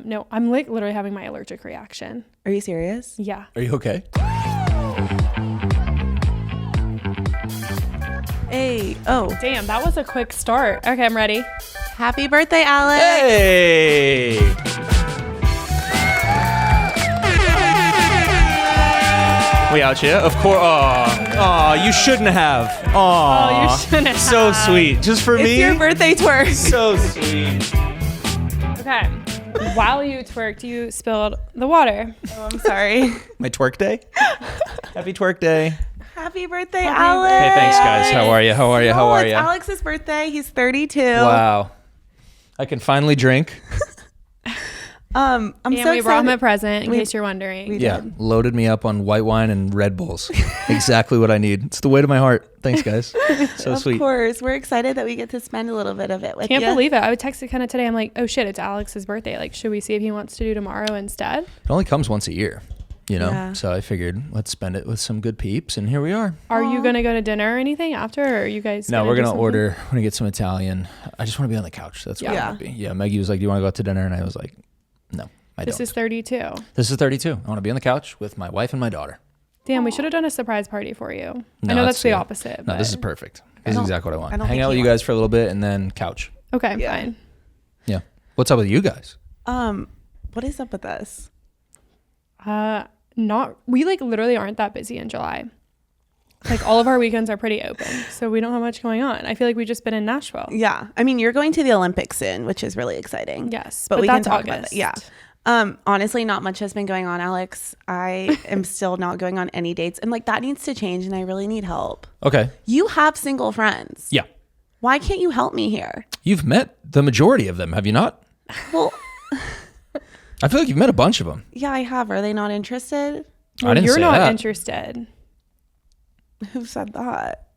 No, I'm like literally having my allergic reaction. Are you serious? Yeah. Are you okay? Hey. Oh. Damn, that was a quick start. Okay, I'm ready. Happy birthday, Alex. Hey! We out here? Of course. Oh, you shouldn't have. Oh, you shouldn't have. So sweet. Just for It's me? your birthday twerk. So sweet. Okay. While you twerked, you spilled the water. Oh, I'm sorry. My twerk day? Happy twerk day. Happy birthday, Happy Alex. birthday. Hey, thanks, guys. How are you? How are you? How are It's you? Alex's birthday. He's 32. Wow. I can finally drink. I'm And so we brought him a excited. present in We- case you're wondering. we- Yeah, did. loaded me up on white wine and Red Bulls. Exactly what I need. It's the weight of my heart. Thanks, guys. So Of sweet. course. We're excited that we get to spend a little bit of it with Can't you. believe it. I would text it kind of today. I'm like, oh shit, it's Alex's birthday. Like, should we see if he wants to do tomorrow instead? It only comes once a year, you know? Yeah. So I figured let's spend it with some good peeps, and here we are. Are you going to go to dinner or anything after? Or are you guys No, gonna we're do going to something? order. We're going to get some Italian. I just want to be on the couch. That's what I Yeah. want to be. Yeah, Maggie was like, do you want to go out to dinner? And I was like, no, I This don't. is 32. This is 32. I want to be on the couch with my wife and my daughter. Damn, we should have done a surprise party for you. No, I know that's the yeah. opposite. No, but... this is perfect. This is don't- exactly what I want. I don't Hang think out with he you guys for a little bit and then couch. Okay, Yeah. fine. Yeah. What's up with you guys? What is up with us? We like literally aren't that busy in July. Like all of our weekends are pretty open, so we don't have much going on. I feel like we've just been in Nashville. Yeah. I mean, you're going to the Olympics soon, which is really exciting. Yes, But but we can that's talk August. about that. Yeah. Honestly, not much has been going on, Alex. I am still not going on any dates. And like that needs to change and I really need help. Okay. You have single friends. Yeah. Why can't you help me here? You've met the majority of them, have you not? Well, I feel like you've met a bunch of them. yeah, I have. Are they not interested? I didn't you're say not that. interested. Who said that?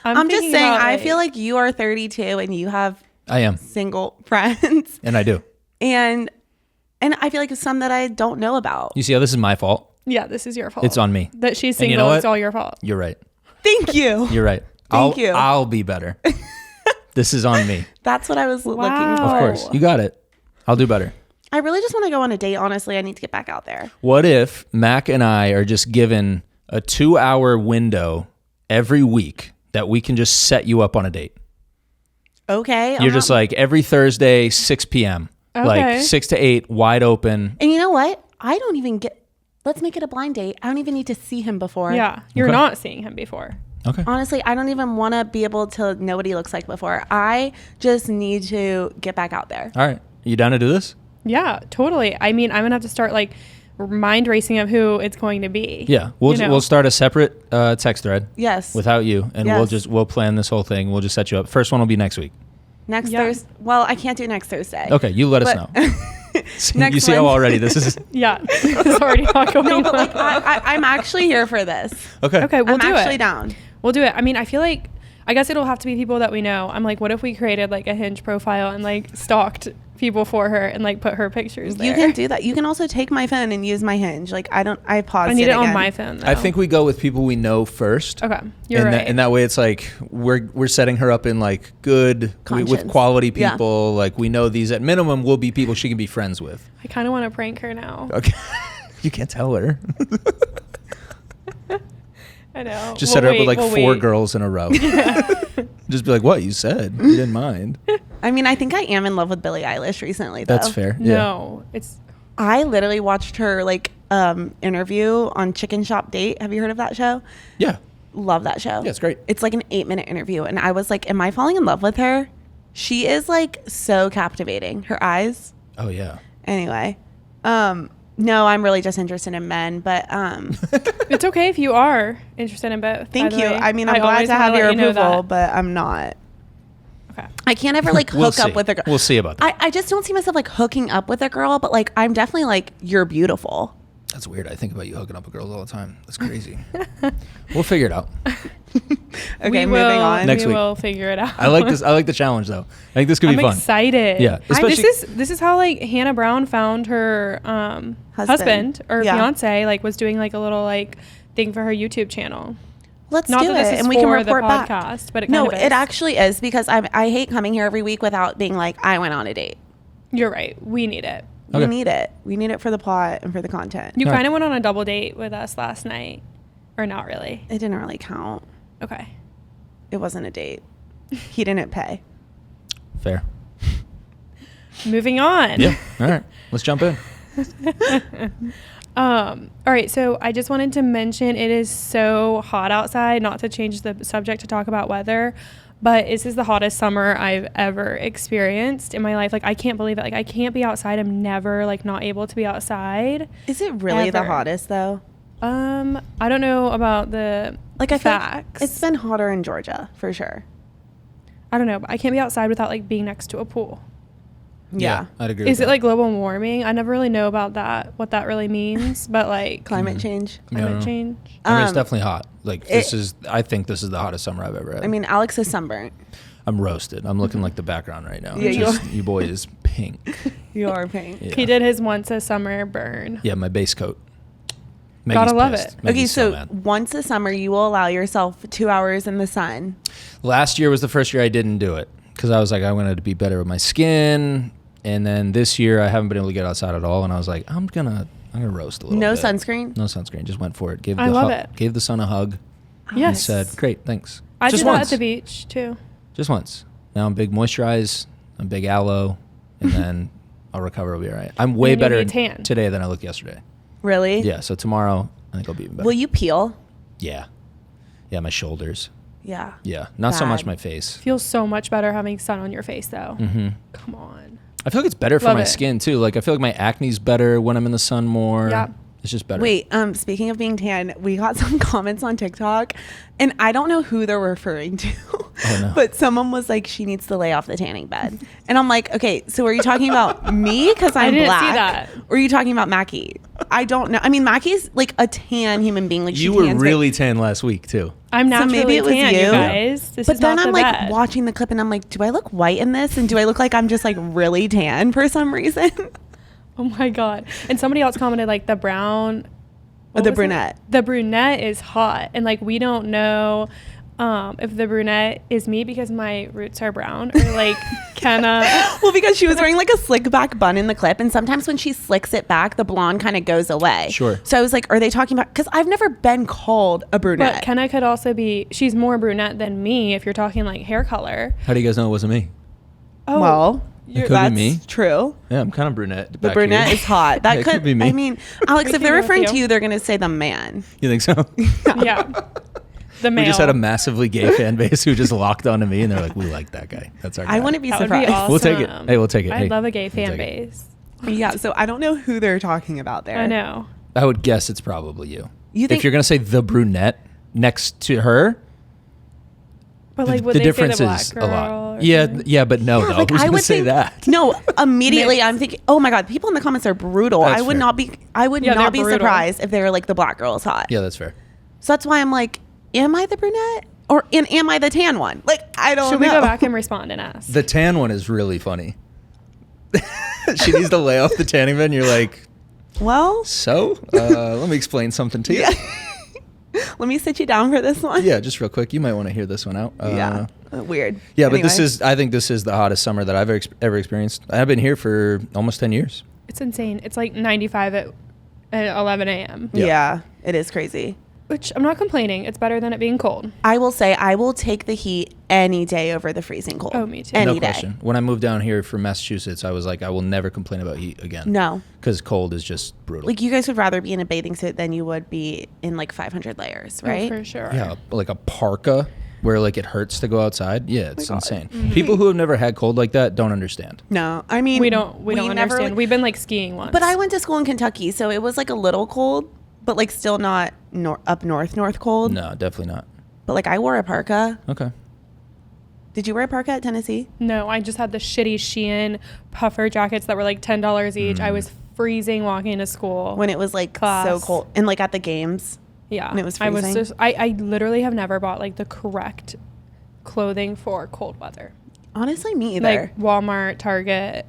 I'm I'm just thinking saying, about, I feel like you are 32 and you have I am, single friends. and I do. And I feel like it's some that I don't know about. You see how this is my fault? yeah, this is your fault. It's on me. That she's And you single. know It's what? all your fault. You're right. Thank you. You're right. Thank you. I'll be better. This is on me. That's what I was looking Wow. for. Of course. You got it. I'll do better. I really just want to go on a date. Honestly, I need to get back out there. What if Mac and I are just given a 2-hour window every week that we can just set you up on a date? Okay. You're just like every Thursday, 6 p.m. Okay. Like 6 to 8, wide open. And you know what? I don't even get. Let's make it a blind date. I don't even need to see him before. Yeah, you're Okay. not seeing him before. Okay. Honestly, I don't even want to be able to know what he looks like before. I just need to get back out there. All right. You down to do this? Yeah, totally. I mean, I'm gonna have to start like mind racing of who it's going to be. Yeah. We'll You know? we'll start a separate text thread Yes. without you, and Yes. we'll plan this whole thing. We'll just set you up. First one will be next week. Next Yeah. Thursday. Well, I can't do next Thursday. Okay. You let us But- know. See, Next you see how Wednesday. already this is Yeah, it's already not going No, but on. like I'm actually here for this. okay. Okay, we'll I'm do actually it. down. We'll do it. I mean, I feel like I guess it'll have to be people that we know. I'm like, what if we created like a Hinge profile and like stalked people for her and like put her pictures there? You can do that. You can also take my phone and use my Hinge. Like I paused I need it on again. my phone though. I think we go with people we know first. Okay, you're and right. and that way it's like we're setting her up in like good with Conscience. quality Yeah. people. Like we know these at minimum will be people she can be friends with. I kind of want to prank her now. Okay. You can't tell her. I know. Just We'll set her up wait, with like we'll 4 wait. girls in a row. Just be like, what you said? You didn't mind. I mean, I think I am in love with Billie Eilish recently. Though. That's fair. Yeah. No, it's I literally watched her like interview on Chicken Shop Date. Have you heard of that show? Yeah. Love that show. Yeah, it's great. It's like an 8-minute interview, and I was like, "Am I falling in love with her?" She is like so captivating. Her eyes. Oh yeah. Anyway, no, I'm really just interested in men, but it's okay if you are interested in both. thank by the you. way. I mean, I'm glad always to wanna have let your you know approval, that. but I'm not. Okay. I can't ever like We'll hook up see. with a girl. We'll see about that. I just don't see myself like hooking up with a girl, but like I'm definitely like you're beautiful. That's weird. I think about you hooking up with girls all the time. That's crazy. We'll figure it out. Okay, we moving will, on. Next we week. will figure it out. I like this. I like the challenge though. I think this could be I'm fun. excited. Yeah, This is how like Hannah Brown found her husband or Yeah. fiance. Like was doing like a little like thing for her YouTube channel. Let's Not do that this it, is and we can for the report back. podcast, but it No, kind of is. it actually is because I hate coming here every week without being like I went on a date. You're right. We need it. Okay. We need it. We need it for the plot and for the content. You All kind right. of went on a double date with us last night, or not really? It didn't really count. Okay. It wasn't a date. He didn't pay. Fair. Moving on. Yeah. All right. Let's jump in. All right, so I just wanted to mention it is so hot outside, not to change the subject to talk about weather, but this is the hottest summer I've ever experienced in my life. Like, I can't believe it. Like, I can't be outside. I'm never like not able to be outside. Is it really the Ever. hottest though? I don't know about the Like I feel like facts. it's been hotter in Georgia for sure. I don't know, but I can't be outside without like being next to a pool. Yeah. I'd agree. Is with it like global warming? I never really know about that, what that really means, but like Climate change. Yeah. climate change. I mean, it's Um, definitely hot. Like I think this is the hottest summer I've ever had. I mean, Alex is sunburnt. I'm roasted. I'm looking like the background right now. Yeah, you Just, you boy is pink. You are pink. Yeah. He did his once a summer burn. Yeah, my base coat. Gotta love pissed. it. Okay, Maggie's so mad. once a summer, you will allow yourself 2 hours in the sun. Last year was the first year I didn't do it because I was like, I wanted to be better with my skin. And then this year I haven't been able to get outside at all. And I was like, I'm gonna roast a little No bit. sunscreen? No sunscreen. Just went for it. I love it. Gave the sun a hug. Yes. And said, great, thanks. I just did that once. at the beach too. Just once. Now I'm big moisturize. I'm big aloe. And then I'll recover. I'll be all right. I'm way And you'll better be tan. today than I looked yesterday. Really? Yeah. So tomorrow I think I'll be even better. Will you peel? Yeah. Yeah. My shoulders. Yeah. Yeah. Not so much Bad. my face. Feels so much better having sun on your face though. Mm-hmm. Come on. I feel like it's better for Love my it. skin too. Like I feel like my acne's better when I'm in the sun more. Yeah. It's just better. Wait, speaking of being tan, we got some comments on TikTok, and I don't know who they're referring to, no. but someone was like, she needs to lay off the tanning bed. And I'm like, okay, so are you talking about me because I'm didn't see black? that. Or are you talking about Mackie? I don't know. I mean, Mackie's like a tan human being. Like You she were tans really tan last week too. I'm So naturally maybe it was tan, you you? guys. This but is then not I'm the like bed. watching the clip and I'm like, do I look white in this? And do I look like I'm just like really tan for some reason? Oh my god! And somebody else commented like the brown. what The was it? brunette. The brunette is hot, and like we don't know if the brunette is me because my roots are brown or like kenna. Well, because she was wearing like a slick back bun in the clip, and sometimes when she slicks it back, the blonde kind of goes away. Sure. So I was like, are they talking about? Because I've never been called a brunette. But kenna could also be. She's more brunette than me if you're talking like hair color. How do you guys know it wasn't me? Oh, well, It could be that's me. true. Yeah, I'm kind of brunette. The back brunette here. is hot. That It could, could be me. I mean, Alex, We if can they're go with referring to you. you, they're gonna say the man. You think so? yeah. The male. We just had a massively gay fan base who just locked onto me, and they're like, "We like that guy. That's our guy." I wouldn't be That would surprised. be awesome. We'll take it. Hey, we'll take it. I Hey, love a gay we'll fan take it. base. Yeah. So I don't know who they're talking about there. I know. I would guess it's probably you. You think If you're gonna say the brunette next to her, But like, would the they difference say the black is girl a lot. or Yeah, something? yeah, but no, Yeah, though. like, Who's I gonna would say think- that? No, immediately Mixed. I'm thinking, oh my god, people in the comments are brutal. That's I would fair. not be. I would Yeah, not be they're brutal. surprised if they were like the black girl's hot. Yeah, that's fair. So that's why I'm like, am I the brunette or am I the tan one? Like I don't Should know. we go back and respond and ask? The tan one is really funny. She needs to lay off the tanning bed, and you're like, Well, so let me explain something to you. let me sit you down for this one. Yeah, just real quick. You might want to hear this one out. Yeah. Weird. Yeah, but this Anyway. is. I think this is the hottest summer that I've ever experienced. I've been here for almost 10 years. It's insane. It's like 95 at 11 a.m. Yeah. Yeah, it is crazy. Which I'm not complaining. It's better than it being cold. I will say I will take the heat any day over the freezing cold. Oh, me too. Any No day. question. When I moved down here from Massachusetts, I was like, I will never complain about heat again. No. Because cold is just brutal. Like you guys would rather be in a bathing suit than you would be in like 500 layers, right? Oh, for sure. Yeah, like a parka where like it hurts to go outside. Yeah, it's God. insane. People who have never had cold like that don't understand. No, I mean We don't never, understand. like- We've been like skiing once. But I went to school in Kentucky, so it was like a little cold, but like still not up north cold. No, definitely not. But like I wore a parka. Okay. Did you wear a parka at Tennessee? No, I just had the shitty Shein puffer jackets that were like $10 each. I was freezing walking to school. When it was like Class. so cold and like at the games. yeah. and it was I was freezing? just I literally have never bought like the correct clothing for cold weather. Honestly, me either. Like Walmart, Target.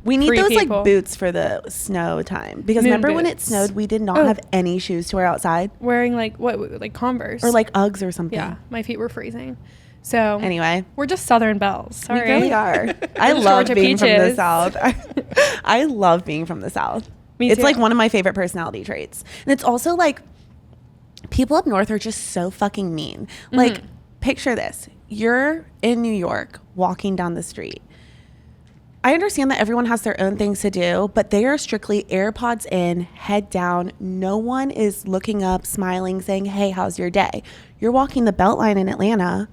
we need free those people. like boots for the snow time because Moon remember when it boots. snowed, we did not Oh. have any shoes to wear outside Wearing like what like Converse. or like Uggs or something. yeah, my feet were freezing. So Anyway, we're just Southern belles. Sorry. we really are. I Just love Georgia being from the peaches. South. I love being from the South. Me It's too. like one of my favorite personality traits. And it's also like people up north are just so fucking mean. Like, picture this. You're in New York walking down the street. I understand that everyone has their own things to do, but they are strictly AirPods in, head down. No one is looking up, smiling, saying, hey, how's your day? You're walking the Beltline in Atlanta.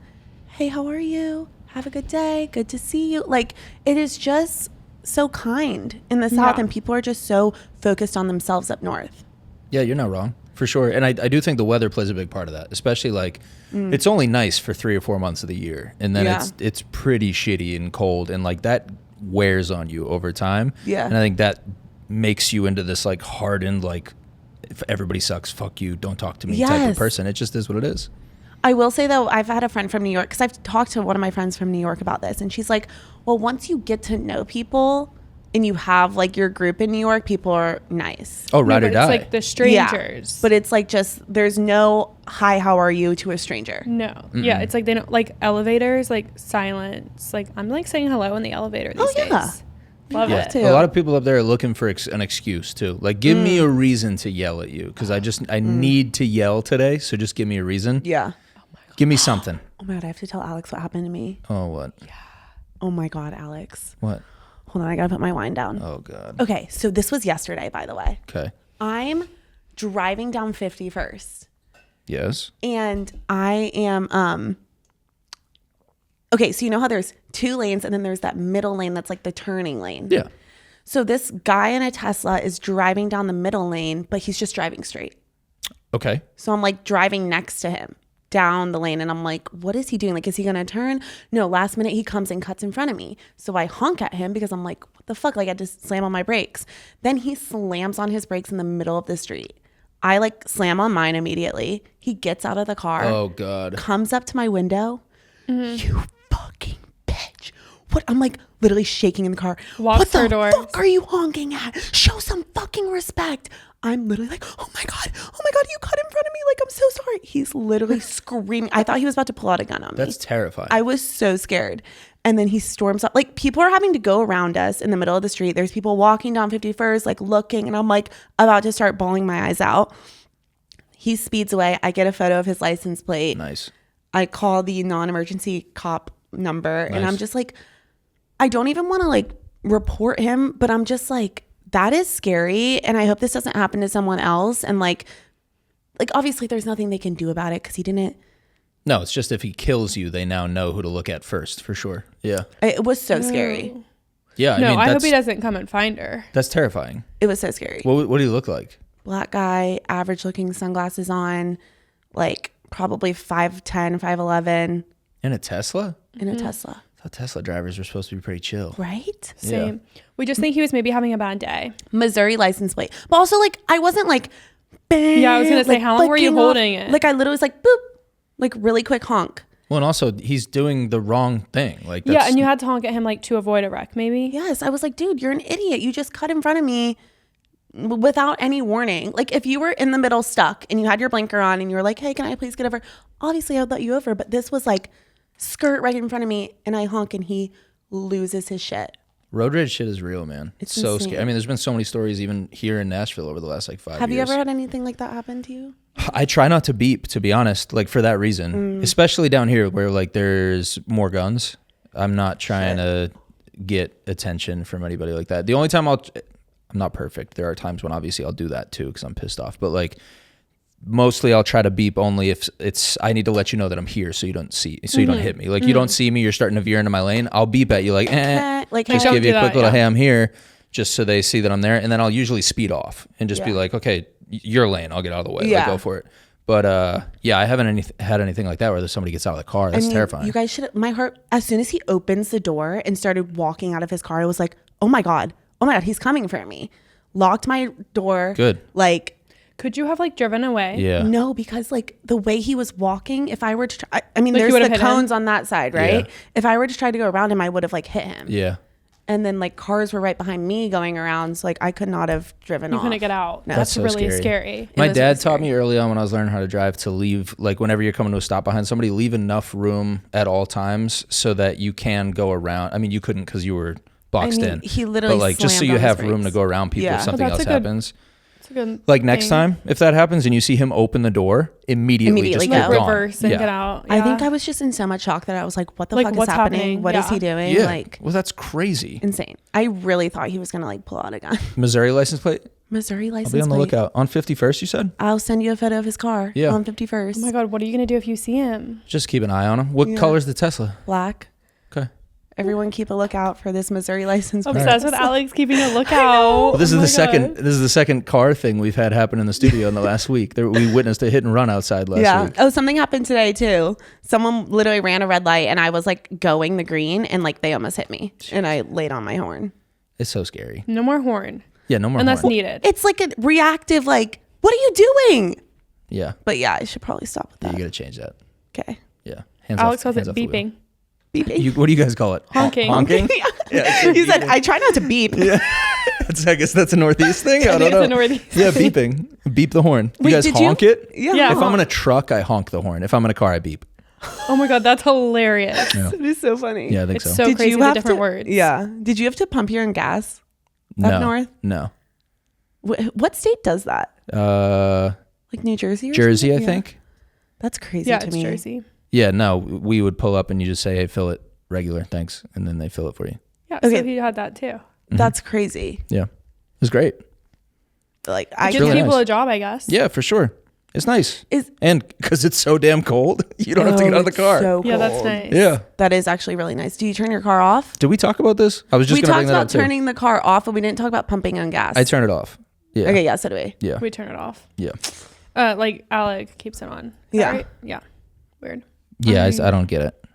Hey, how are you? Have a good day. Good to see you. Like, it is just so kind in the South, Yeah. and people are just so focused on themselves up north. Yeah, you're not wrong. For sure. And I do think the weather plays a big part of that, especially like it's only nice for 3 or 4 months of the year. And then Yeah. it's pretty shitty and cold. And like that wears on you over time. Yeah. And I think that makes you into this like hardened, like if everybody sucks, fuck you, don't talk to me type Yes. of person. It just is what it is. I will say though, I've had a friend from New York, because I've talked to one of my friends from New York about this, and she's like, well, once you get to know people and you have like your group in New York, people are nice. Oh, No, ride but or die. it's like the strangers. But it's like just, there's no hi, how are you to a stranger. no. Yeah, it's like they don't like elevators, like silence. Like I'm like saying hello in the elevator these days. yeah. Love Yeah. it. too. A lot of people up there are looking for an excuse too. Like, give me a reason to yell at you because I need to yell today. So just give me a reason. Yeah. Give me something. Oh my God, I have to tell Alex what happened to me. Oh, what? Oh my God, Alex. What? Hold on, I gotta put my wine down. Oh, God. Okay, so this was yesterday, by the way. Okay. I'm driving down 51st. Yes. And I am okay, so you know how there's 2 lanes and then there's that middle lane that's like the turning lane. Yeah. So this guy in a Tesla is driving down the middle lane, but he's just driving straight. Okay. So I'm like driving next to him down the lane, and I'm like, what is he doing? Like, is he gonna turn? No, last minute he comes and cuts in front of me. So I honk at him because I'm like, what the fuck? Like, I just slam on my brakes. Then he slams on his brakes in the middle of the street. I like slam on mine immediately. He gets out of the car, Oh, God. comes up to my window. You fucking bitch. What? I'm like literally shaking in the car. Walks What her the doors. fuck are you honking at? Show some fucking respect. I'm literally like, oh my God, you cut in front of me. Like, I'm so sorry. He's literally screaming. I thought he was about to pull out a gun on me. That's terrifying. I was so scared. And then he storms up. Like, people are having to go around us in the middle of the street. There's people walking down 51st, like looking. And I'm like about to start bawling my eyes out. He speeds away. I get a photo of his license plate. Nice. I call the non-emergency cop number. And I'm Nice. just like, I don't even want to like report him, but I'm just like, that is scary. And I hope this doesn't happen to someone else. And like obviously there's nothing they can do about it because he didn't. No, it's just if he kills you, they now know who to look at first, for sure. Yeah. It was so scary. Yeah. No, I hope that's, he doesn't come and find her. That's terrifying. It was so scary. What do you look like? Black guy, average looking, sunglasses on, like probably 5'10", 5'11", In a Tesla? in a Tesla. I thought Tesla drivers were supposed to be pretty chill. Right? Same. We just think he was maybe having a bad day. Missouri license plate. But also like I wasn't like, bam, Yeah, I was gonna say, how long were you flicking off. holding it? Like I literally was like, boop, like really quick honk. Well, and also he's doing the wrong thing. Like, that's, Yeah, and you had to honk at him like to avoid a wreck, maybe. Yes, I was like, dude, you're an idiot. You just cut in front of me without any warning. Like if you were in the middle stuck and you had your blinker on and you were like, hey, can I please get over? Obviously I would let you over, but this was like skirt right in front of me and I honk and he loses his shit. road rage shit is real, man. It's so insane. scary. I mean, there's been so many stories even here in Nashville over the last like 5 years. Have you ever had anything like that happen to you? I try not to beep, to be honest, like for that reason, especially down here where like there's more guns. I'm not trying to get attention from anybody like that. The only time I'm not perfect. There are times when obviously I'll do that too because I'm pissed off. But like mostly I'll try to beep only if I need to let you know that I'm here so you don't don't hit me. Like you don't see me, you're starting to veer into my lane. I'll beep at you like, Like, just don't give you do a quick that, little, yeah. hey, I'm here, just so they see that I'm there. And then I'll usually speed off and just be Yeah. like, okay, your lane, I'll get out of the way. Yeah. Like, go for it. But yeah, I haven't had anything like that where somebody gets out of the car. That's terrifying. You guys should, my heart, as soon as he opens the door and started walking out of his car, I was like, oh my God, he's coming for me. Locked my door. Good. Like, Could you have like driven away? Yeah. no, because like the way he was walking, if I were to try, I mean, Like, you there's would've the hit him? cones on that side, right? Yeah. If I were to try to go around him, I would have like hit him. Yeah. and then like cars were right behind me going around. So like I could not have driven You off. couldn't get out. No. That's so really scary. My was dad really taught scary. me early on when I was learning how to drive to leave, like whenever you're coming to a stop behind somebody, leave enough room at all times so that you can go around. I mean, you couldn't because you were boxed in. He literally but like just so slammed you on his have room to brakes. go around people Yeah. if something That's else a good- happens. It's a good Like next thing. time, if that happens and you see him open the door, immediately just Immediately get go. gone. reverse and yeah. get out. I think Yeah. I was just in so much shock that I was like, what the Like, fuck is what's happening? happening? What is Yeah. he doing? Yeah. Like Well, that's crazy. insane. I really thought he was going to like pull out a gun. Missouri license plate? Missouri license I'll be on the plate. lookout. On 51st, you said? I'll send you a photo of his car Yeah. on 51st. Oh my God, what are you gonna do if you see him? Just keep an eye on him. What Yeah. color's the Tesla? Black. Okay. Everyone keep a lookout for this Missouri license plate. Obsessed with Alex keeping a lookout. Well, this Oh is my the second. God. This is the second car thing we've had happen in the studio in the last week. We witnessed a hit and run outside last week. Oh, something happened today too. Someone literally ran a red light and I was like going the green and like they almost hit me and I laid on my horn. It's so scary. No more horn Yeah, no more. unless horn. needed. It's like a reactive, like, what are you doing? Yeah, But yeah, I should probably stop with you that. gotta change that. Okay. Yeah, hands Alex off, calls it hands off the wheel. beeping. Beeping. What do you guys call it? Honking. Honking. Yeah, He said, I try not to beep. I guess that's a Northeast thing. I don't think know. it's a Northeast Yeah, beeping. Beep the horn. You Wait, guys did you? honk it? Yeah. If I'm in a truck, I honk the horn. If I'm in a car, I beep. Oh my God, that's hilarious. Yeah. It is so funny. Yeah, I think It's so. so Did crazy you the have different to, words. Yeah. Did you have to pump your own gas? No. north? No. What state does that? Like New Jersey or Jersey, I something? Yeah. think. That's crazy Yeah, to it's me. Jersey. Yeah, no, we would pull up and you just say, "Hey, fill it regular, thanks," and then they fill it for you. Yeah, Okay. so he had that too. That's crazy. Yeah, it was great. Like I Gives really people nice. a job, I guess. Yeah, for sure. It's nice. Is- And because it's so damn cold, you don't have to get out of the it's car. So Yeah, that's cold. nice. Yeah. That is actually really nice. Do you turn your car off? Did we talk about this? I was just We going to talked bring that up about too. turning the car off, but we didn't talk about pumping on gas. I turn it off. Yeah. Okay, yeah, so do we. Yeah. We turn it off. Yeah. Like Alec keeps it on. Is that Yeah. right? Yeah. Weird. Yeah. I don't get it.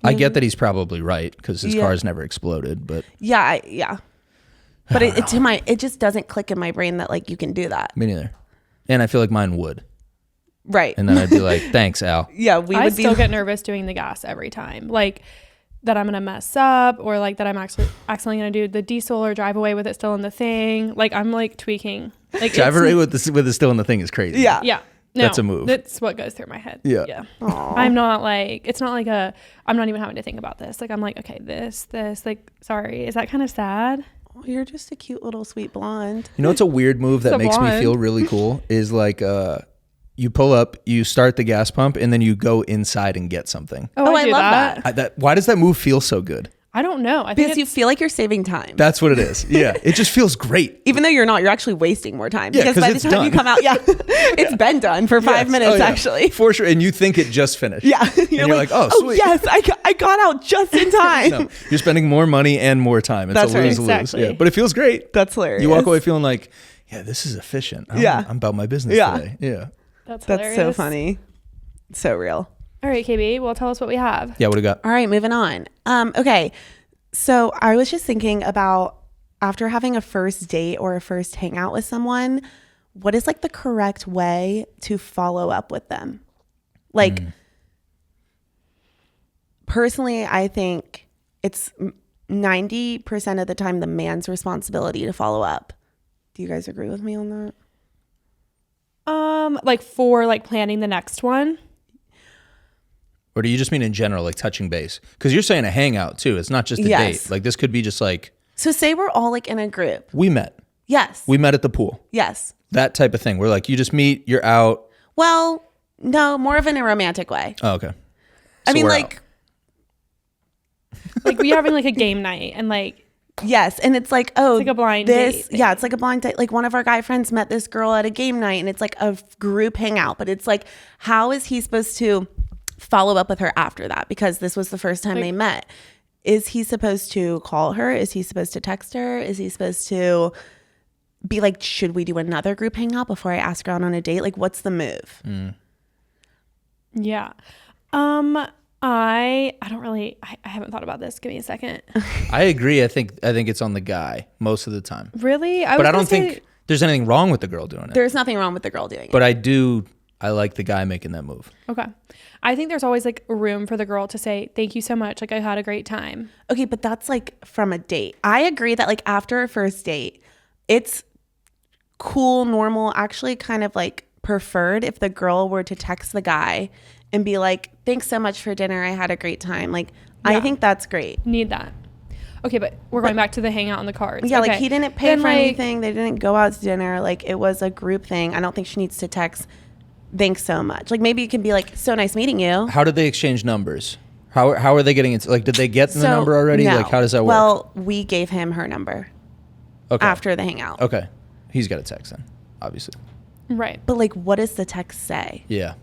I get that he's probably right because his Yeah. car's never exploded, but Yeah, yeah. But it just doesn't click in my brain that like you can do that. me neither. And I feel like mine would. Right. And then I'd be like, thanks, Al. Yeah, we I would be still get nervous doing the gas every time. Like that I'm gonna mess up or like that I'm actually accidentally gonna do the diesel or drive away with it still in the thing. Like I'm like tweaking. Like Driver it's- with the still in the thing is crazy. Yeah. Yeah. No, That's a move. That's what goes through my head. Yeah. Yeah. Aw. I'm not like it's not like I'm not even having to think about this. Like I'm like, okay, this, like sorry. Is that kind of sad? You're just a cute little sweet blonde. You know what's a weird move that It's a makes me blonde. feel really cool is like you pull up, you start the gas pump, and then you go inside and get something. Oh, I I do love that. that. Why does that move feel so good? I don't know. I think Because you it's, feel like you're saving time. That's what it is. Yeah, it just feels great. Even though you're not, you're actually wasting more time. Yeah, because 'cause by the it's time you done. come out, it's been done for 5 Yes. minutes Oh, yeah. actually. For sure. And you think it just finished. Yeah. You're like, oh, sweet. yes, I got out just in time. No, you're spending more money and more time. It's That's a right. lose-lose. Exactly. Yeah, but it feels great. That's hilarious. You walk away feeling like, yeah, this is efficient. I'm about my business Yeah. today. Yeah. that's That's hilarious. so funny. So real. All right, KB. Well, tell us what we have. Yeah, what do you got? All right, moving on. Okay. So I was just thinking about after having a first date or a first hangout with someone, what is like the correct way to follow up with them? Like, personally, I think it's 90% of the time the man's responsibility to follow up. Do you guys agree with me on that? Like for like planning the next one. Or do you just mean in general, like touching base? Because you're saying a hangout too. It's not just a Yes. date. Like this could be just like, So say we're all like in a group. we met. Yes. We met at the pool. Yes. That type of thing. Where like you just meet, you're out. Well, no, more of in a romantic way. Oh, okay. I So mean, we're like, out. Like we're having like a game night and like yes. And it's like, oh, like a blind this, date thing. yeah, it's like a blind date. Like one of our guy friends met this girl at a game night and it's like a group hangout, but it's like, how is he supposed to follow up with her after that? Because this was the first time they met. Is he supposed to call her? Is he supposed to text her? Is he supposed to be like, should we do another group hangout before I ask her out on a date? Like, what's the move? yeah. I don't really I haven't thought about this. Give me a second. I agree. I think it's on the guy most of the time. Really? But I don't think there's anything wrong with the girl doing it. There's nothing wrong with the girl doing it. But I do I like the guy making that move. Okay. I think there's always like room for the girl to say, thank you so much. Like I had a great time. Okay, but that's like from a date. I agree that like after a first date, it's cool, normal, actually kind of like preferred if the girl were to text the guy and be like, thanks so much for dinner. I had a great time. Like, Yeah. I think that's great. Need that. Okay, but we're going back to the hangout on the cards. Yeah, okay. like he didn't pay Then, for anything. They didn't go out to dinner. Like it was a group thing. I don't think she needs to text, thanks so much. Like maybe it can be like, so nice meeting you. How did they exchange numbers? How are they getting into, like, did they get the number already? No. Like, how does that work? Well, we gave him her number Okay. after the hangout. Okay. He's got a text then, obviously. Right. But like, what does the text say? Yeah.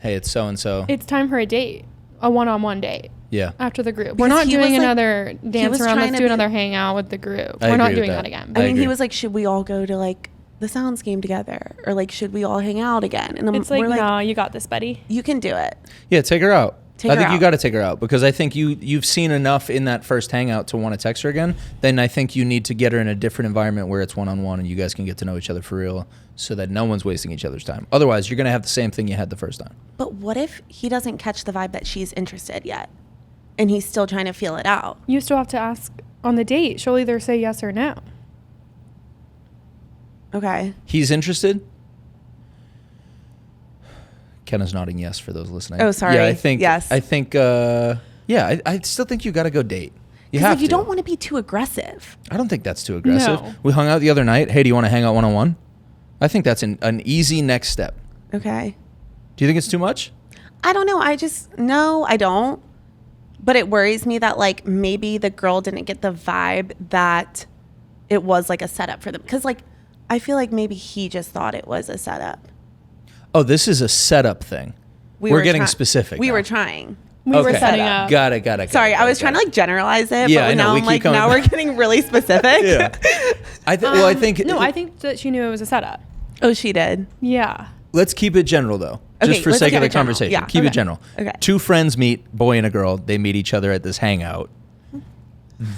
Hey, it's so-and-so. It's time for a date, a one-on-one date. Yeah. After the group. Because We're not he doing was, like- another dance was around. trying Let's to do be- another hangout with the group. I We're not agree with doing that. that again. I I mean, he agree. was like, should we all go to like the Sounds game together? Or like, should we all hang out again? And It's like, we're like, no, you got this, buddy. you can do it. Yeah, take her out. Take I her think you out. got to take her out because I think you've seen enough in that first hangout to want to text her again. Then I think you need to get her in a different environment where it's one-on-one and you guys can get to know each other for real so that no one's wasting each other's time. Otherwise, you're going to have the same thing you had the first time. But what if he doesn't catch the vibe that she's interested yet? And he's still trying to feel it out. You still have to ask on the date. She'll either say yes or no. Okay. He's interested? Kenna's nodding yes for those listening. Oh, sorry. Yeah, I think. Yes. I think. I still think you got to go date. You Because have like, you to. don't want to be too aggressive. I don't think that's too aggressive. No. We hung out the other night. Hey, do you want to hang out one-on-one? I think that's an easy next step. Okay. Do you think it's too much? I don't know. No, I don't. But it worries me that like maybe the girl didn't get the vibe that it was like a setup for them. Because like I feel like maybe he just thought it was a setup. Oh, this is a setup thing. We're getting specific. We now. were trying. We were Okay. setting up. Got it. Sorry, I was trying to like generalize it. Yeah, but I know. now We I'm keep like, coming now we're back. getting really specific. Yeah. I think. No, I think that she knew it was a setup. Oh, she did. Yeah. Let's keep it general though, Okay, just for let's sake keep of the it general. conversation. Yeah. Keep Okay. it general. Okay. Two friends meet, boy and a girl. They meet each other at this hangout.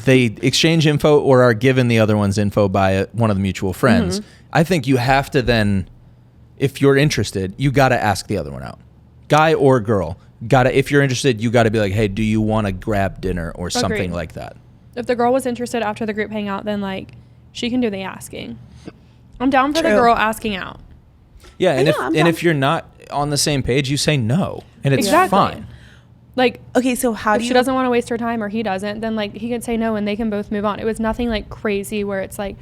They exchange info or are given the other one's info by one of the mutual friends. I think you have to then, if you're interested, you got to ask the other one out, guy or girl. If you're interested, you got to be like, hey, do you want to grab dinner or something Agreed. like that? If the girl was interested after the group hangout, then like she can do the asking. I'm down for the True. girl asking out. Yeah, and Yeah, I'm if down. you're not on the same page, you say no, and it's Exactly. fine. Like Okay, so how if do she you doesn't want to waste her time or he doesn't, then like he can say no and they can both move on. It was nothing like crazy where it's like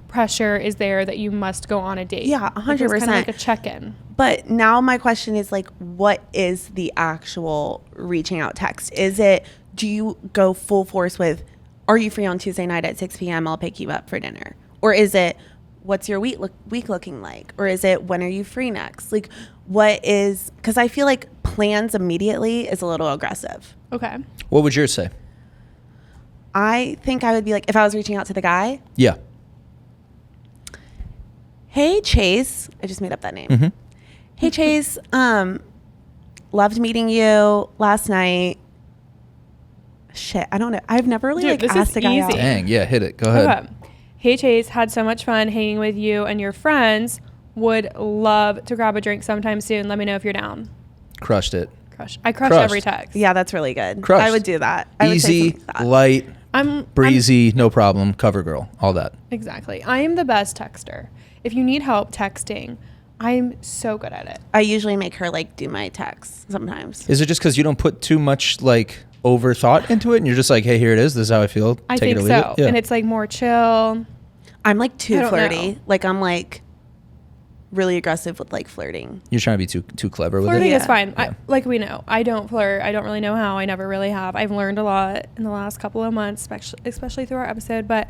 pressure is there that you must go on a date. Yeah, Like, it was 100%. kind of like a check-in. But now my question is like, what is the actual reaching out text? Is it, do you go full force with, are you free on Tuesday night at 6 p.m.? I'll pick you up for dinner. Or is it, what's your week looking like? Or is it, when are you free next? Like, what is, because I feel like plans immediately is a little aggressive. Okay. What would yours say? I think I would be like, if I was reaching out to the guy, Yeah. hey Chase, I just made up that name. Mm-hmm. Hey Chase, loved meeting you last night. Shit, I don't know. I've never really Dude, like this is asked a guy out. easy. Dang. Yeah. Hit it. Go ahead. Okay. Hey Chase, had so much fun hanging with you and your friends. Would love to grab a drink sometime soon. Let me know if you're down. Crushed it. I crushed Crushed. every text. Yeah, that's really good. Crushed. I would do that. I would say Easy, something like that. light, I'm breezy, no problem. Cover girl. All that. Exactly. I am the best texter. If you need help texting, I'm so good at it. I usually make her like do my texts sometimes. Is it just because you don't put too much like over thought into it, and you're just like, hey, here it is. This is how I feel. I Take think it or leave so. it. Yeah. And it's like more chill. I'm like I too don't flirty. know. Like I'm like really aggressive with like flirting. You're trying to be too clever with Flirting it. is Yeah. fine. Yeah. Like we know, I don't flirt. I don't really know how. I never really have. I've learned a lot in the last couple of months, especially through our episode. But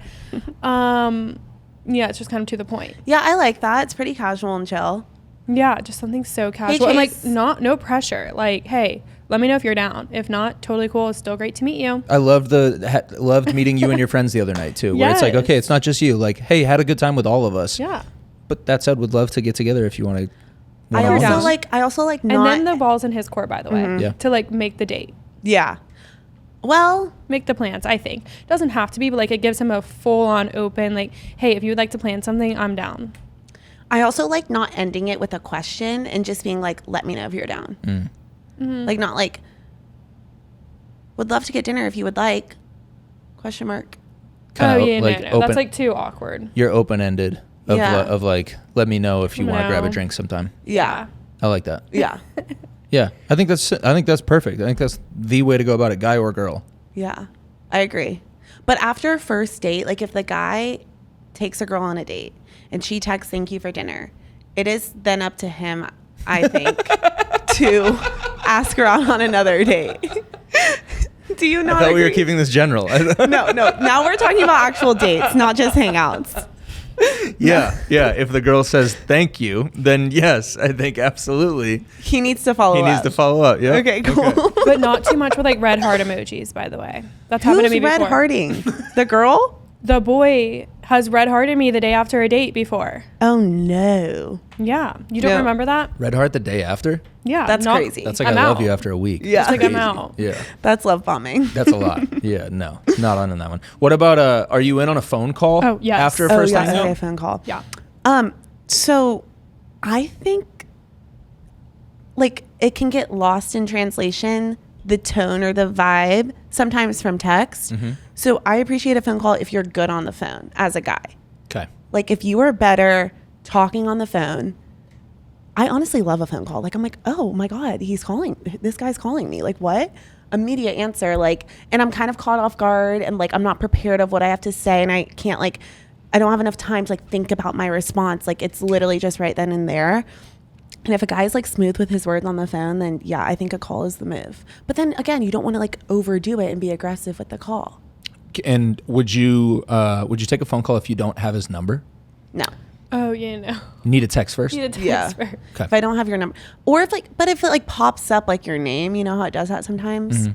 yeah, it's just kind of to the point. Yeah, I like that. It's pretty casual and chill. Yeah, just something so casual and like Chase. no pressure. Like, hey, let me know if you're down. If not, totally cool. It's still great to meet you. I loved meeting you and your friends the other night too. Where it's like, Yes. okay, it's not just you. Like, hey, had a good time with all of us. Yeah. But that said, would love to get together if you want to. I also down. like And not then the ball's in his court, by the way, Yeah. to like make the date. yeah. Well, Make the plans, I think. Doesn't have to be, but like it gives him a full on open, like, hey, if you would like to plan something, I'm down. I also like not ending it with a question and just being like, let me know if you're down. Like, not like, would love to get dinner if you would like, question mark. Kinda oh yeah, like no. open- That's like too awkward. You're open-ended of, Yeah. of like, let me know if you want to grab a No. drink sometime. Yeah. I like that. Yeah. Yeah, I think that's perfect. I think that's the way to go about it, guy or girl. Yeah. I agree. But after a first date, like if the guy takes a girl on a date and she texts thank you for dinner, it is then up to him, I think, to ask her out on another date. Do you not I thought we were agree? keeping this general. No. Now we're talking about actual dates, not just hangouts. Yeah. If the girl says thank you, then yes, I think absolutely He needs to follow he up. needs to follow up. Yeah. Okay, cool. But not too much with like red heart emojis, by the way. That's happened to Who's me red before. hearting? The girl? The boy has red hearted me the day after a date before. Oh no. Yeah. You don't No. remember that? Red heart the day after. Yeah. That's crazy. That's like I'm I love out. you after a week. Yeah. It's like I'm Crazy. out. Yeah. That's love bombing. That's a lot. Yeah, no, not on that one. What about are you in on a phone call? Oh, yes. After a Oh first yeah, hangout? okay, a phone call. Yeah. So I think like it can get lost in translation, the tone or the vibe, sometimes from text. So I appreciate a phone call if you're good on the phone as a guy. Okay. Like if you are better talking on the phone, I honestly love a phone call. Like I'm like, oh my God, he's calling. This guy's calling me. Like what? Immediate answer. Like, and I'm kind of caught off guard and like I'm not prepared of what I have to say and I can't like, I don't have enough time to like think about my response. Like it's literally just right then and there. And if a guy's like smooth with his words on the phone, then yeah, I think a call is the move. But then again, you don't want to like overdo it and be aggressive with the call. And would you take a phone call if you don't have his number? No. Oh, yeah, no. You need a text first. You need to Yeah. transfer. Okay. If I don't have your number, or if like, but if it like pops up like your name, you know how it does that sometimes.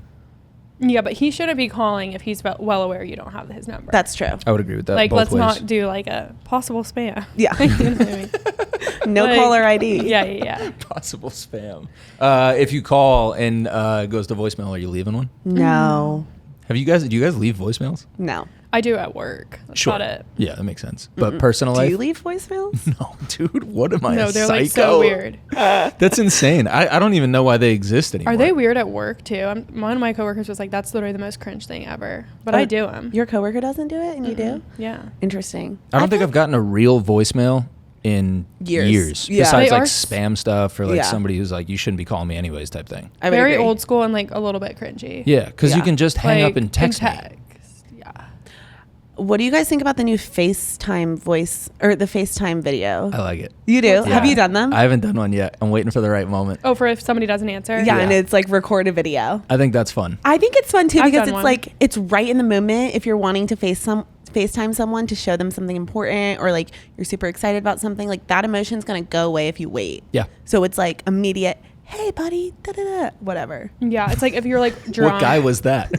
Yeah, but he shouldn't be calling if he's well aware you don't have his number. That's true. I would agree with that. like, both let's ways. not do like a possible spam. Yeah. You know what I mean? No Like, caller ID. Yeah. Possible spam. If you call and it goes to voicemail, are you leaving one? No. Do you guys leave voicemails? No. I do at work. That's about it. Yeah, that makes sense. But personal Do life? you leave voicemails? No, dude. What am I? No, a they're psycho? like so weird. That's insane. I don't even know why they exist anymore. Are they weird at work too? One of my coworkers was like, "That's literally the most cringe thing ever," but I do them. Your coworker doesn't do it, and you do. Yeah. Interesting. I don't think I've gotten a real voicemail in Years. Yeah. Besides They like are spam stuff or like Yeah. somebody who's like, you shouldn't be calling me anyways type thing. I would Very agree. old school and like a little bit cringy. Yeah, because you Yeah. can just hang Like, up and text me. Yeah. What do you guys think about the new FaceTime voice or the FaceTime video? I like it. You do? Yeah. Have you done them? I haven't done one yet. I'm waiting for the right moment. Oh, for if somebody doesn't answer. yeah, and Yeah. it's like recorded video. I think that's fun. I think it's fun too I've because done it's one. like it's right in the moment if you're wanting to FaceTime someone to show them something important or like you're super excited about something, like that emotion's gonna go away if you wait. Yeah. So it's like immediate, hey buddy, da da da, whatever. Yeah. It's like if you're like drunk. What guy was that?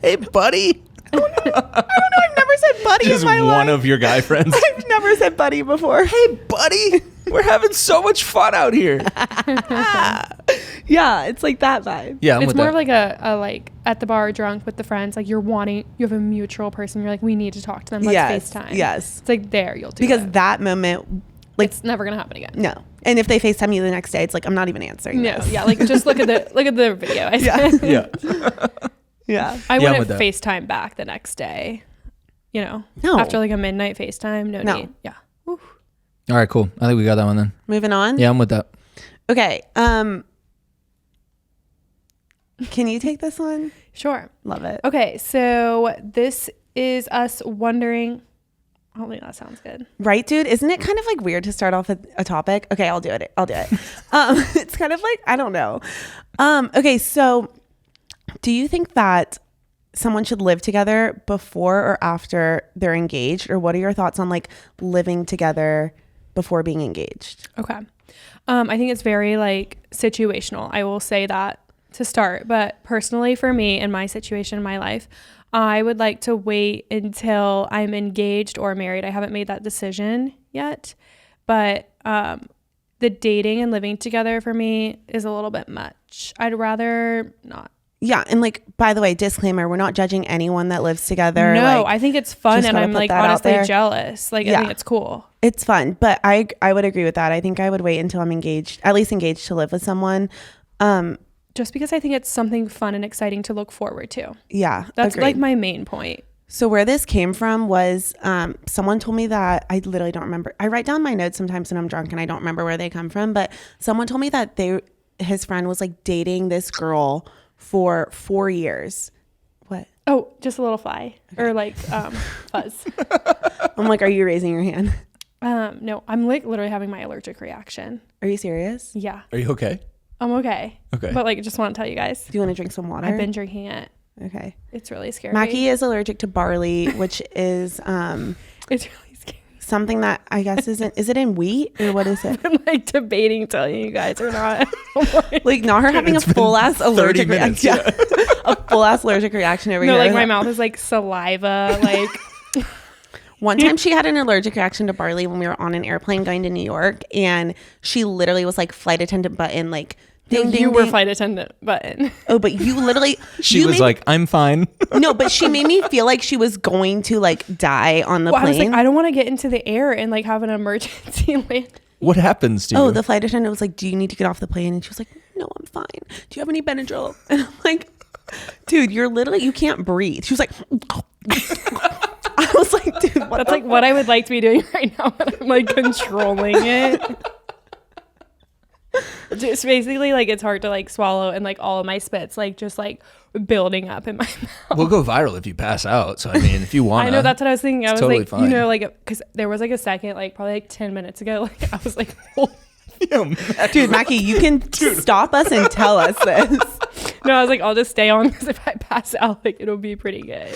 Hey, buddy. I don't know, I've never said buddy Just in my one life. of your guy friends. I've never said buddy before. Hey, buddy. We're having so much fun out here. Yeah, it's like that vibe. Yeah, I'm It's with more that. of like a like at the bar drunk with the friends. Like you have a mutual person. You're like, we need to talk to them. Let's Yes, FaceTime. yes. It's like there you'll do Because it. that moment, like It's never gonna happen again. no. And if they FaceTime you the next day, it's like I'm not even answering. No. this. Yeah. Like just look at the video. I Yeah. said. yeah. Yeah. I Yeah, I'm wouldn't with that. FaceTime back the next day. You know. No. After like a midnight FaceTime. No No. need. Yeah. Woo. All right, cool. I think we got that one then. Moving on. Yeah, I'm with that. Okay. Can you take this one? Sure. Love it. Okay. So this is us wondering. Hopefully that sounds good. Right, dude? Isn't it kind of like weird to start off with a topic? Okay, I'll do it. It's kind of like, I don't know. Okay, so do you think that someone should live together before or after they're engaged? Or what are your thoughts on like living together before being engaged? Okay. I think it's very like situational. I will say that to start. But personally for me in my situation in my life, I would like to wait until I'm engaged or married. I haven't made that decision yet. But the dating and living together for me is a little bit much. I'd rather not. Yeah, and like, by the way, disclaimer, we're not judging anyone that lives together. No, like, I think it's fun, just and gotta I'm put like that out honestly there. jealous. Like, I Yeah. think it's cool. it's fun, but I would agree with that. I think I would wait until I'm engaged, at least engaged, to live with someone. Just because I think it's something fun and exciting to look forward to. Yeah, That's agreed. like my main point. So where this came from was someone told me that, I literally don't remember. I write down my notes sometimes when I'm drunk and I don't remember where they come from, but someone told me that his friend was like dating this girl for 4 years. What? Oh, just a little fly or like fuzz. I'm like, are you raising your hand? No, I'm like literally having my allergic reaction. Are you serious? Yeah, Are you okay? I'm okay. Okay. But like, just want to tell you guys, Do you want to drink some water? I've been drinking it. Okay. It's really scary. Mackie is allergic to barley, which is It's really scary. something that I guess is it in wheat or what is it? I'm like debating telling you guys or not. Like not her having a full ass allergic minutes, reaction. A full ass allergic reaction over No, here. like my mouth is like saliva. Like One time she had an allergic reaction to barley when we were on an airplane going to New York, and she literally was like flight attendant button, like ding, ding, you were ding. flight attendant button. Oh, but you literally She you was made- like, I'm fine. no, but she made me feel like she was going to like die on the Well, I was plane. like, I don't want to get into the air and like have an emergency land. What happens to you? Oh, the flight attendant was like, do you need to get off the plane? And she was like, no, I'm fine. Do you have any Benadryl? And I'm like, dude, you can't breathe. She was like, I was like, dude, what That's like what I would like to be doing right now, but I'm like controlling it. Just basically like it's hard to like swallow, and like all of my spits like just like building up in my mouth. We'll go viral if you pass out. So I mean, if you want, I know, that's what I was thinking. I was totally like, fine. you know, like because there was like a second, like probably like 10 minutes ago, like I was like, oh. dude, Mackie, you can stop us and tell us this. No, I was like, I'll just stay on because if I pass out, like it'll be pretty good.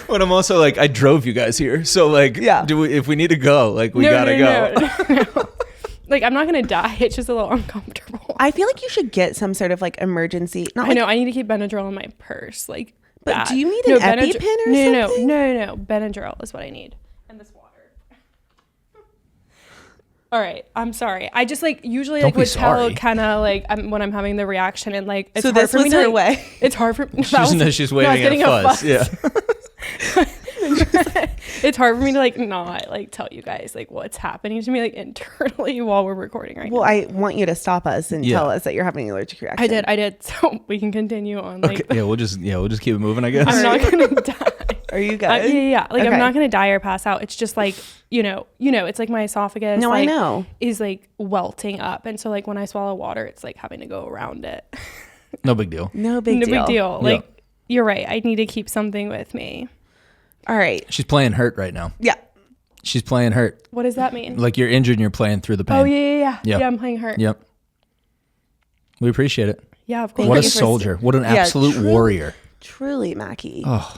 But I'm also like, I drove you guys here, so like, Yeah. if we need to go, like, we gotta go. No. Like I'm not gonna die. It's just a little uncomfortable. I feel like you should get some sort of like emergency. Not I like, know. I need to keep Benadryl in my purse. Like, But that. do you need an EpiPen or no, something? No. Benadryl is what I need. And this water. All right. I'm sorry. I just like usually Don't like be would tell sorry. kind of like when I'm having the reaction, and like it's So hard this for me was to, her like, way. It's hard for She's waving getting at a fuzz. Yeah. It's hard for me to like not like tell you guys like what's happening to me like internally while we're recording right Well, now. I want you to stop us and Yeah. tell us that you're having an allergic reaction. I did. So we can continue on. Like, Okay. Yeah, we'll just keep it moving, I guess. I'm not gonna die. Are you good? Yeah. Like Okay. I'm not gonna die or pass out. It's just like you know. It's like my esophagus. No, I like, know. is like welting up, and so like when I swallow water, it's like having to go around it. No big deal. No big No deal. big deal. Yeah. Like you're right. I need to keep something with me. All right. She's playing hurt right now. Yeah. She's playing hurt. What does that mean? Like you're injured and you're playing through the pain. Oh yeah. Yep. Yeah, I'm playing hurt. Yep. We appreciate it. Yeah, of course. What a you for soldier. What an absolute truly. warrior. Truly, Mackie. Oh,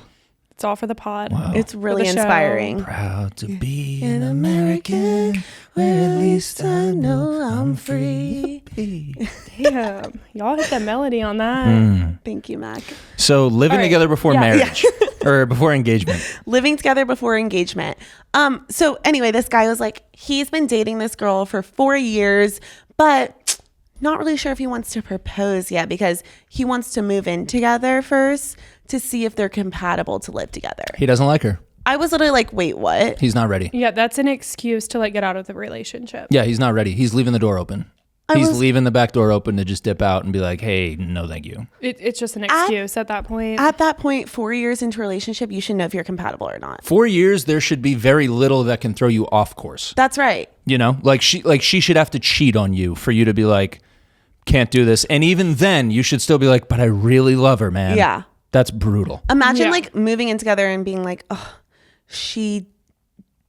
It's all for the pod. wow. It's really the show. inspiring. Proud to be an American, where at least I know I'm free. Damn, y'all hit the melody on that. Thank you, Mac. So living All right. together before Yeah. marriage or before engagement. Living together before engagement. So anyway, this guy was like, he's been dating this girl for 4 years, but not really sure if he wants to propose yet because he wants to move in together first to see if they're compatible to live together. He doesn't like her. I was literally like, wait, what? He's not ready. Yeah, that's an excuse to like get out of the relationship. Yeah, he's not ready. He's leaving the door open. I He's was- leaving the back door open to just dip out and be like, hey, no, thank you. It's just an excuse at that point. At that point, 4 years into a relationship, you should know if you're compatible or not. 4 years, there should be very little that can throw you off course. That's right. You know, like she should have to cheat on you for you to be like, can't do this. And even then, you should still be like, but I really love her, man. Yeah. That's brutal. Imagine Yeah. like moving in together and being like, oh, she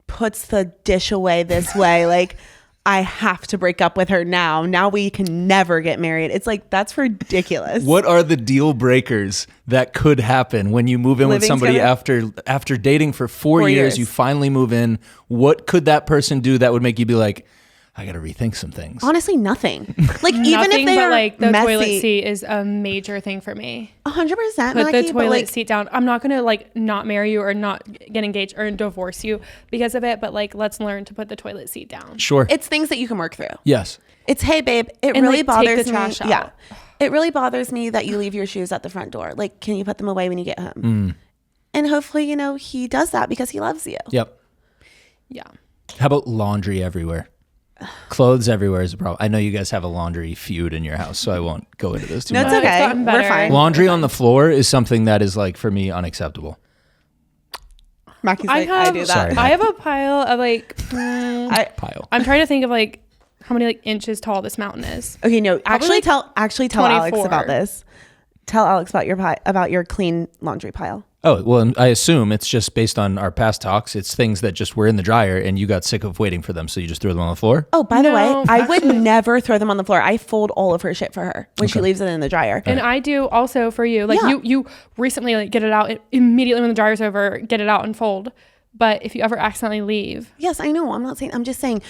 puts the dish away this way. Like, I have to break up with her now. Now we can never get married. It's like, that's ridiculous. What are the deal breakers that could happen when you move in with Living somebody together? after dating for 4 years? years. You finally move in. What could that person do that would make you be like, I got to rethink some things. Honestly, nothing. Like even Nothing if they but are like the messy, toilet seat is a major thing for me. 100%. Put Mackie, the toilet like, seat down. I'm not gonna like not marry you or not get engaged or divorce you because of it, but like let's learn to put the toilet seat down. Sure. it's things that you can work through. Yes. It's, hey babe, it And, really like, take bothers the me. trash out. Yeah, it really bothers me that you leave your shoes at the front door. Like, can you put them away when you get home? And hopefully, you know, he does that because he loves you. Yep. Yeah. How about laundry everywhere? Clothes everywhere is a problem. I know you guys have a laundry feud in your house, so I won't go into this too No, much. it's It's okay. gotten We're better. fine. Laundry on the floor is something that is like for me unacceptable. Mackie's like, I do that. Sorry. I have a pile of like Pile. I'm trying to think of like how many like inches tall this mountain is. Okay, no, actually like tell Alex 24. about this. Tell Alex about your clean laundry pile. Oh, well, I assume it's just based on our past talks. It's things that just were in the dryer and you got sick of waiting for them, so you just threw them on the floor. Oh, by the way, No, I would never throw them on the floor. I fold all of her shit for her when she leaves it in the dryer. And I do also for you. Like Yeah. you recently like get it out immediately when the dryer's over, get it out and fold. But if you ever accidentally leave, Yes, I know. I'm just saying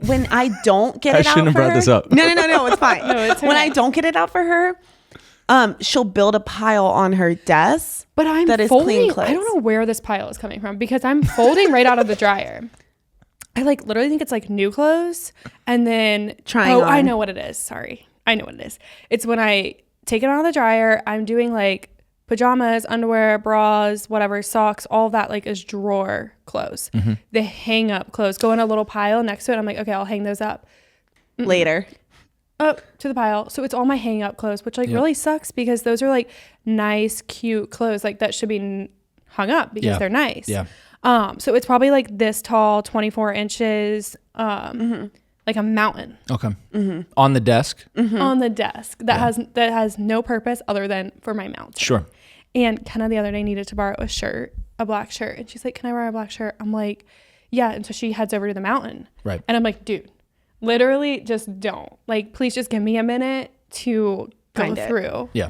when I don't get it out shouldn't have for brought her, this up. No, it's fine. No, it's When okay. I don't get it out for her, she'll build a pile on her desk. but I'm That is folding. clean clothes. I don't know where this pile is coming from because I'm folding right out of the dryer. I like literally think it's like new clothes and then Trying I on. know what it is. Sorry. I know what it is. It's when I take it out of the dryer, I'm doing like pajamas, underwear, bras, whatever, socks, all that like is drawer clothes. The hang up clothes go in a little pile next to it. I'm like, okay, I'll hang those up. Later. Up to the pile. So it's all my hang up clothes, which like really sucks because those are like nice, cute clothes like that should be hung up because they're nice. Yeah. So it's probably like this tall, 24 inches, like a mountain Okay. On the desk? on the desk that has no purpose other than for my mount. Sure. And Kenna the other day needed to borrow a black shirt. And she's like, can I borrow a black shirt? I'm like, yeah. And so she heads over to the mountain. Right. And I'm like, dude, literally just don't. Like, please just give me a minute to go Find it. through. Yeah.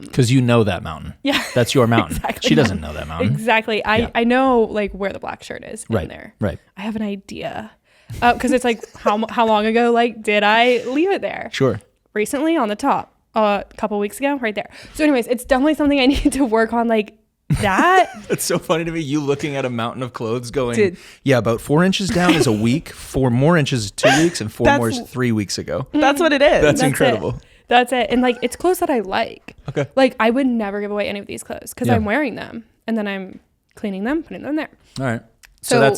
Because you know that mountain. Yeah. That's your mountain. Exactly. She doesn't know that mountain. Exactly. I know like where the black shirt is in Right. there. Right. I have an idea. Because it's like, how long ago, like, did I leave it there? Sure. Recently on the top. A couple weeks ago, right there. So anyways, it's definitely something I need to work on, like that. It's so funny to me. You looking at a mountain of clothes going, Dude. yeah, about 4 inches down is a week, 4 more inches is 2 weeks, and 4 more is 3 weeks ago. That's what it is. That's incredible. It. That's it. And like, it's clothes that I like. Okay. Like, I would never give away any of these clothes because Yeah. I'm wearing them and then I'm cleaning them, putting them there. All right. So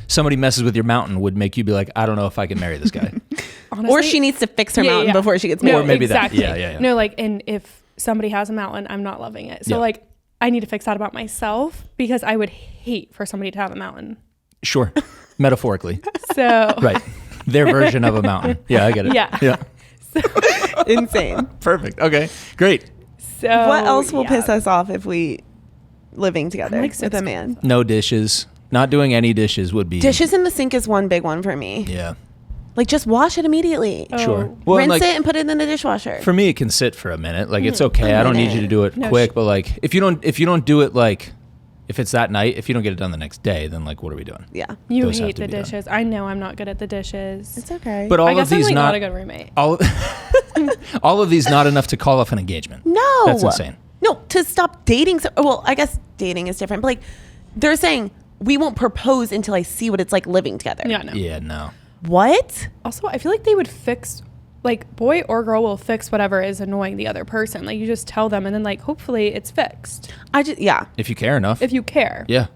somebody messes with your mountain would make you be like, I don't know if I can marry this guy. Honestly, Or she needs to fix her mountain before she gets no, married. Or maybe that- exactly. yeah. No, like, and if somebody has a mountain, I'm not loving it. So Yeah. like, I need to fix that about myself because I would hate for somebody to have a mountain. Sure. Metaphorically. So Right. Their version of a mountain. Yeah, I get it. Yeah. Yeah. Insane. Perfect. Okay. Great. So What else will yeah. piss us off if we living together like, so with a man? No dishes. Not doing any dishes would be. Dishes in the sink is one big one for me. Yeah. Like, just wash it immediately. Oh. Sure. Well, Rinse like, it and put it in the dishwasher. for me, it can sit for a minute. Like, it's okay. I don't need you to do it No, quick. But like, if you don't do it, like, if it's that night, if you don't get it done the next day, then like, what are we doing? Yeah. You Those have hate to the be done. dishes. I know I'm not good at the dishes. It's okay. But I all guess of these I'm like not not a good roommate. all all of these not enough to call off an engagement. no. That's insane. No, to stop dating. Well, I guess dating is different. But like, they're saying we won't propose until I see what it's like living together. Yeah, no. Yeah, no. What? Also, I feel like they would fix, like, boy or girl will fix whatever is annoying the other person. Like, you just tell them, and then like hopefully it's fixed Yeah. If you care enough. if you care. Yeah.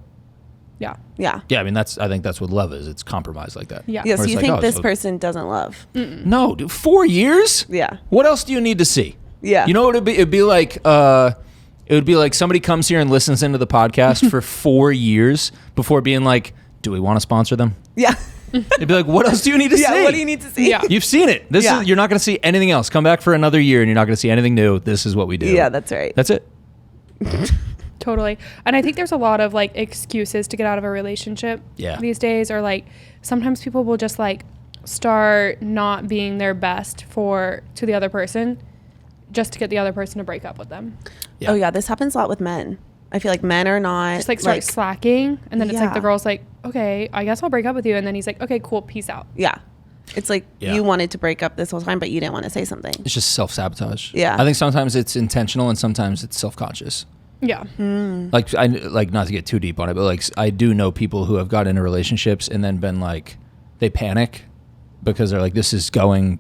Yeah. Yeah. Yeah, I mean I think that's what love is. It's compromise like that. Yeah. Yeah. So Where you it's like, think oh, this so- person doesn't love? No, dude, 4 years? Yeah. What else do you need to see? Yeah. You know what it'd be like it would be like somebody comes here and listens into the podcast for 4 years before being like, do we want to sponsor them? Yeah. It'd be like, what else do you need to see? Yeah. What do you need to see? Yeah. You've seen it. Yeah. You're not going to see anything else. Come back for another year and you're not going to see anything new. This is what we do. Yeah, that's right. That's it. Totally. And I think there's a lot of like excuses to get out of a relationship Yeah. these days, or like sometimes people will just like start not being their best to the other person just to get the other person to break up with them. Yeah. Oh yeah, this happens a lot with men. I feel like men are not Just like slacking, and then it's like Yeah. the girl's like, okay, I guess I'll break up with you, and then he's like, okay, cool, peace out. Yeah. It's like Yeah. you wanted to break up this whole time, but you didn't want to say something. It's just self-sabotage. Yeah. I think sometimes it's intentional and sometimes it's self-conscious. Yeah. Like I like not to get too deep on it, but like I do know people who have got into relationships and then been like they panic because they're like this is going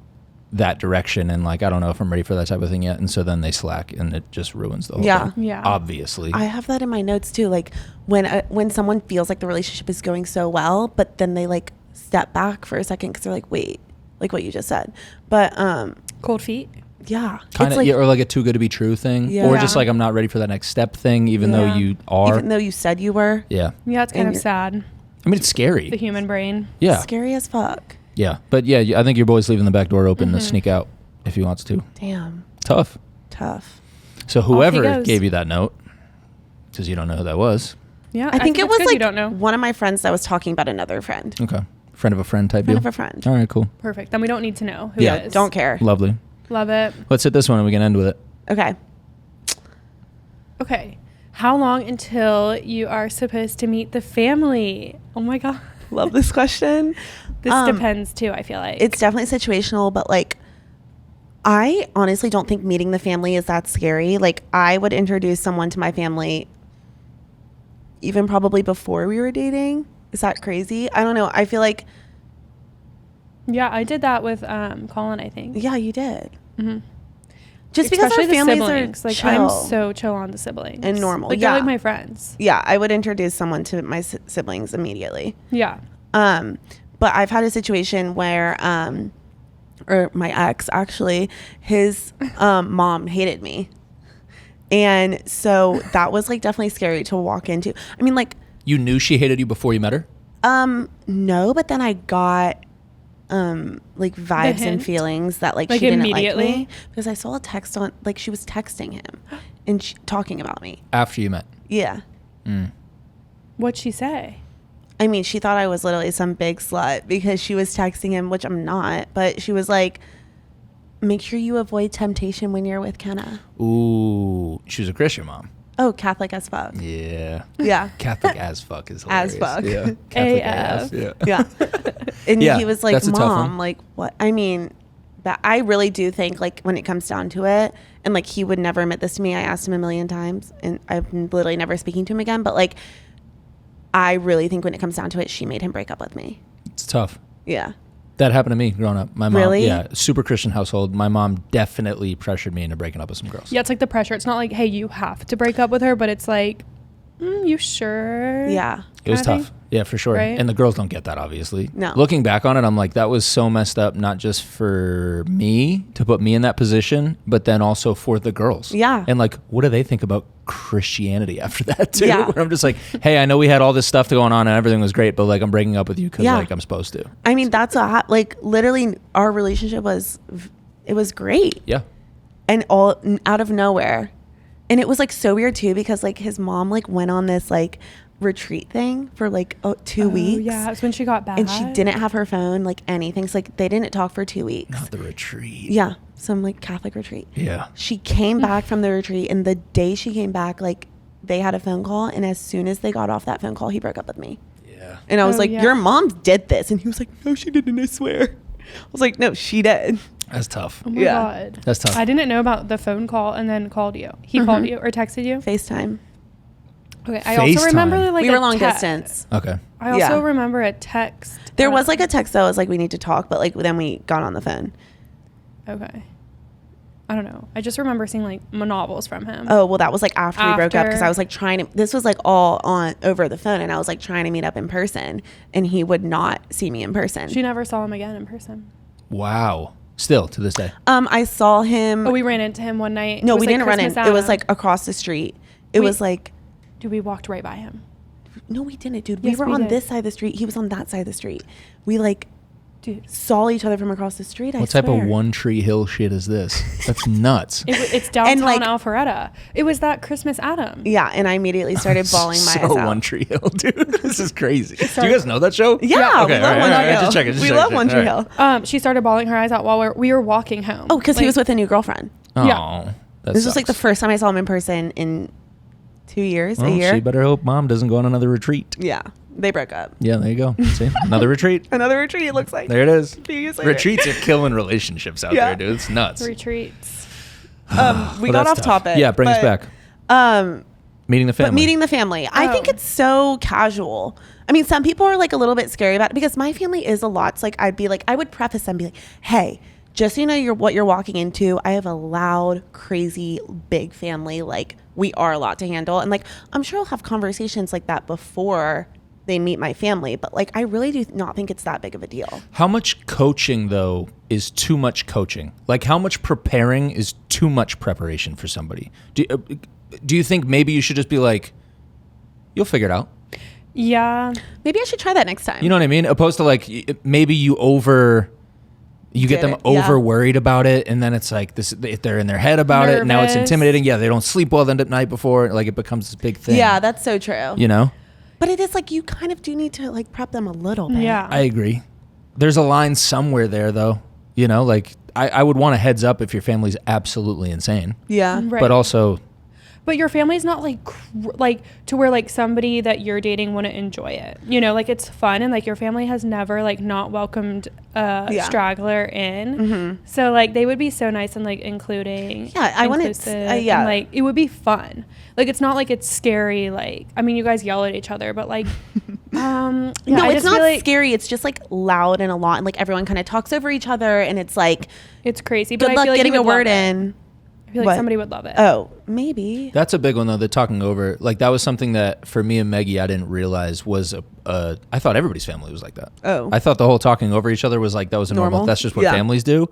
that direction and like I don't know if I'm ready for that type of thing yet, and so then they slack and it just ruins the whole thing. Yeah. Obviously. I have that in my notes too. Like when someone feels like the relationship is going so well, but then they like step back for a second because they're like, wait, like what you just said. But Cold feet. yeah, Kind it's of, like, yeah, or like a too good to be true thing, Yeah. or just like I'm not ready for that next step thing, even though Yeah. you are. even though you said you were. Yeah, Yeah, it's kind And of sad. I mean it's scary. The human brain. Yeah, Scary as fuck. yeah, but yeah, I think your boy's leaving the back door open to sneak out if he wants to. Damn, Tough. tough. So Off he whoever goes. gave you that note, because you don't know who that was. Yeah. I think it it's was good like you don't know. one of my friends that was talking about another friend. Okay, friend of a friend type Friend deal. of a friend. All right, cool, Perfect. Then we don't need to know who Yeah. it is. Don't care. lovely. Love it. Let's hit this one and we can end with it. Okay. Okay. How long until you are supposed to meet the family? Oh my God. Love this question. This depends too, I feel like. It's definitely situational, but like I honestly don't think meeting the family is that scary. Like I would introduce someone to my family even probably before we were dating. Is that crazy? I don't know. I feel like Yeah, I did that with Colin, I think. yeah, you did. Mm-hmm. Just because Especially our the families siblings. are Like chill. I'm so chill on the siblings. And normal, Like yeah. they're like my friends. Yeah, I would introduce someone to my siblings immediately. Yeah. But I've had a situation where or my ex actually, his mom hated me. And so that was like definitely scary to walk into. I mean, like, You knew she hated you before you met her? no, but then I got like vibes and hint? feelings that like Like, she didn't immediately? like me because I saw a text on like she was texting him and talking about me. After you met. Yeah. What'd she say? I mean, she thought I was literally some big slut because she was texting him, which I'm not, but she was like, make sure you avoid temptation when you're with Kenna. Ooh, she was a Christian mom. Oh, Catholic as fuck. Yeah. Yeah. Catholic as fuck is As hilarious. fuck. Yeah. Catholic AF. AF. Yeah. Yeah. And Yeah, he was like, that's a tough Mom, one. like, what? I mean, that I really do think, like, when it comes down to it, and like, he would never admit this to me. I asked him a million times, and I'm literally never speaking to him again. But like, I really think when it comes down to it, she made him break up with me. It's tough. Yeah. That happened to me growing up. My mom, Really? yeah, super Christian household. My mom definitely pressured me into breaking up with some girls. Yeah, it's like the pressure. It's not like, hey, you have to break up with her, but it's like, you sure? Yeah. It was kinda tough. thing. Yeah, for sure. Right? And the girls don't get that, obviously. No. Looking back on it, I'm like, that was so messed up, not just for me to put me in that position, but then also for the girls. Yeah. And like, what do they think about Christianity after that, too? Yeah. Where I'm just like, hey, I know we had all this stuff going on and everything was great, but like, I'm breaking up with you because Yeah. like I'm supposed to. I mean, that's like, literally, our relationship it was great. Yeah. And all out of nowhere. And it was like so weird too because like his mom like went on this like retreat thing for like 2 weeks. Yeah, it's when she got back. And she didn't have her phone, like anything. So like they didn't talk for 2 weeks. Not the retreat. Yeah, some like Catholic retreat. Yeah. She came back from the retreat, and the day she came back, like they had a phone call, and as soon as they got off that phone call, he broke up with me. Yeah. And I was Oh, like, yeah. "Your mom did this," and he was like, "No, she didn't. I swear." I was like, "No, she did." That's tough. Oh my Yeah. God. That's tough. I didn't know about the phone call and then called you. He called you or texted you? FaceTime. Okay. I also FaceTime. remember like we a were long text. distance. Okay. I also Yeah. remember a text. There was like a text that was like, "We need to talk," but like then we got on the phone. Okay. I don't know. I just remember seeing like novels from him. Oh, well, that was like after we broke up because After. I was like trying to. This was like all on over the phone, and I was like trying to meet up in person, and he would not see me in person. She never saw him again in person. Wow. Still to this day. I saw him. Oh, we ran into him one night. no, It was, we like, didn't run in. Christmas It was Adam. like across the street. It We- was like Dude, we walked right by him. no, we didn't, dude. Yes, we were we on did. this side of the street. He was on that side of the street. We like Dude. saw each other from across the street. What type of One Tree Hill shit is this? That's nuts. It's downtown like- Alpharetta. It was that Christmas Adam. Yeah, and I immediately started bawling my eyes So out. One Tree Hill, dude. This is crazy. Do you guys know that show? Yeah, Okay, we love all right, One all Tree right, Hill. just checking, just We checking, love checking. One Tree All Hill. She started bawling her eyes out while we were walking home. Oh, because he Like, was with a new girlfriend. Oh, Yeah. that This was like the sucks. first time I saw him in person in 2 years, Well, a year. she better hope mom doesn't go on another retreat. Yeah, they broke up. Yeah, there you go. See, another retreat. Another retreat, it looks like. There it is. A few years later. Retreats are killing relationships out there, dude. It's nuts. Retreats. We Well, got that's off tough. topic. Yeah, bring us back. Meeting the family. But meeting the family, I think it's so casual. I mean, some people are like a little bit scary about it because my family is a lot. So like, I would preface them, be like, hey, just so you know what you're walking into. I have a loud, crazy, big family. Like, we are a lot to handle. And like, I'm sure I'll have conversations like that before they meet my family. But like, I really do not think it's that big of a deal. How much coaching, though, is too much coaching? Like, how much preparing is too much preparation for somebody? Do you think maybe you should just be like, you'll figure it out? Yeah. Maybe I should try that next time. You know what I mean? Opposed to like, maybe you get them Yeah. over worried about it, and then it's like this. They're in their head about it. And now it's Nervous. intimidating. Yeah, they don't sleep well the night before. Like it becomes this big thing. Yeah, that's so true. You know, But it is like you kind of do need to like prep them a little bit. Yeah. I agree. There's a line somewhere there, though. You know, like I would want a heads up if your family's absolutely insane, Yeah. Right. but also But your family's not like to where like somebody that you're dating wouldn't enjoy it. You know, like it's fun and like your family has never like not welcomed a Yeah. straggler in. Mm-hmm. So like they would be so nice and like including. Yeah, I want it- inclusive, yeah. And, like it would be fun. Like it's not like it's scary. Like I mean, you guys yell at each other, but like, yeah, No, I it's just feel not like scary. It's just like loud and a lot, and like everyone kind of talks over each other, and it's like it's crazy. But good I luck feel like getting you a would love word it. in. I feel like What? somebody would love it. Oh, maybe. that's a big one though. The talking over, like that was something that for me and Maggie, I didn't realize was I thought everybody's family was like that. Oh. I thought the whole talking over each other was like that was a normal. Normal? That's just what Yeah. families do.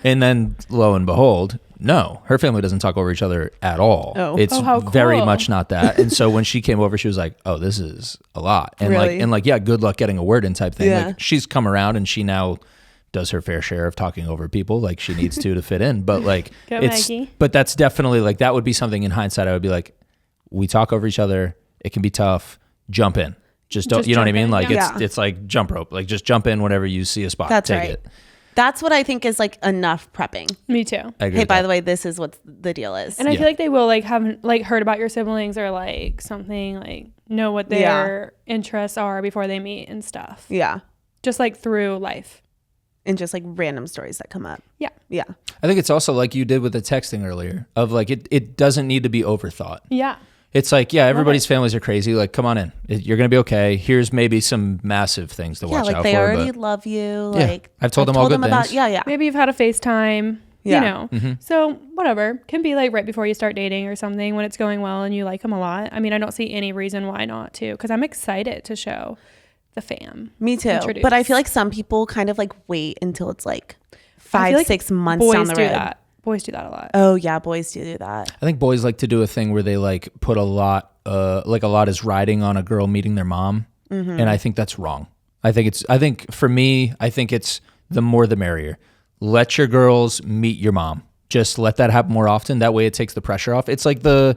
And then lo and behold, no, her family doesn't talk over each other at all. Oh. It's Oh, how very cool. much not that. And so when she came over, she was like, "Oh, this is a lot." And Really? like yeah, good luck getting a word in type thing. Yeah. Like she's come around and she now does her fair share of talking over people like she needs to fit in. But like Go, it's Maggie. but that's definitely like that would be something in hindsight I would be like, we talk over each other, it can be tough, jump in. Just don't Just you know what I jump mean? in, Like yeah. it's like jump rope. Like just jump in whenever you see a spot. That's Take right. it. That's what I think is like enough prepping. Me too. I agree Hey, with by that. the way, this is what the deal is. And I Yeah. feel like they will like have like heard about your siblings or like something like know what their interests are before they meet and stuff. Yeah. Just like through life. And just like random stories that come up. Yeah. Yeah. I think it's also like you did with the texting earlier of like it doesn't need to be overthought. Yeah. It's like, yeah, everybody's families are crazy. Like, come on in. You're going to be okay. Here's maybe some massive things to Yeah, watch like out they for. already but love you. Yeah. Like I've told them all good about things. yeah. Maybe you've had a FaceTime, Yeah. you know. Mm-hmm. So whatever. Can be like right before you start dating or something when it's going well and you like them a lot. I mean, I don't see any reason why not to because I'm excited to show the fam. Me too. Introduce. But I feel like some people kind of like wait until it's like I 5, feel like 6 months boys down the do road. that. Boys do that a lot. Oh yeah, boys do that. I think boys like to do a thing where they like put a lot is riding on a girl meeting their mom. Mm-hmm. And I think that's wrong. I think for me, I think it's the more the merrier. Let your girls meet your mom. Just let that happen more often. That way it takes the pressure off. It's like the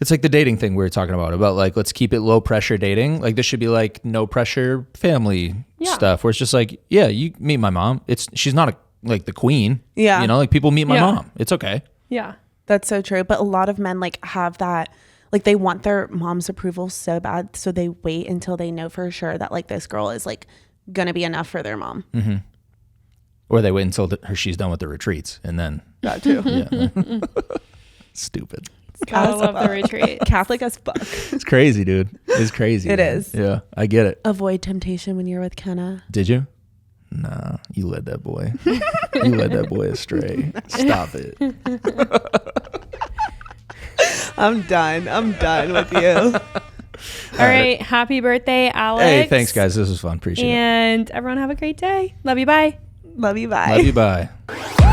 dating thing we were talking about like, let's keep it low pressure dating. Like this should be like no pressure family stuff where it's just like, yeah, you meet my mom. She's not like the queen. Yeah. You know, like people meet my Yeah. mom. It's okay. Yeah. That's so true. But a lot of men like have that, like they want their mom's approval so bad. So they wait until they know for sure that like this girl is like going to be enough for their mom. Mm-hmm. Or they wait until she's done with the retreats and then. That too. Yeah. Stupid. Gotta love the retreat. Catholic as fuck. It's crazy, dude. It's crazy. It man. is. Yeah, I get it. Avoid temptation when you're with Kenna. Did you? Nah, you led that boy. You led that boy astray. Stop it. I'm done with you. All right. Happy birthday, Alex. Hey, thanks, guys. This was fun. Appreciate it. And everyone have a great day. Love you. Bye. Love you. Bye. Love you. Bye.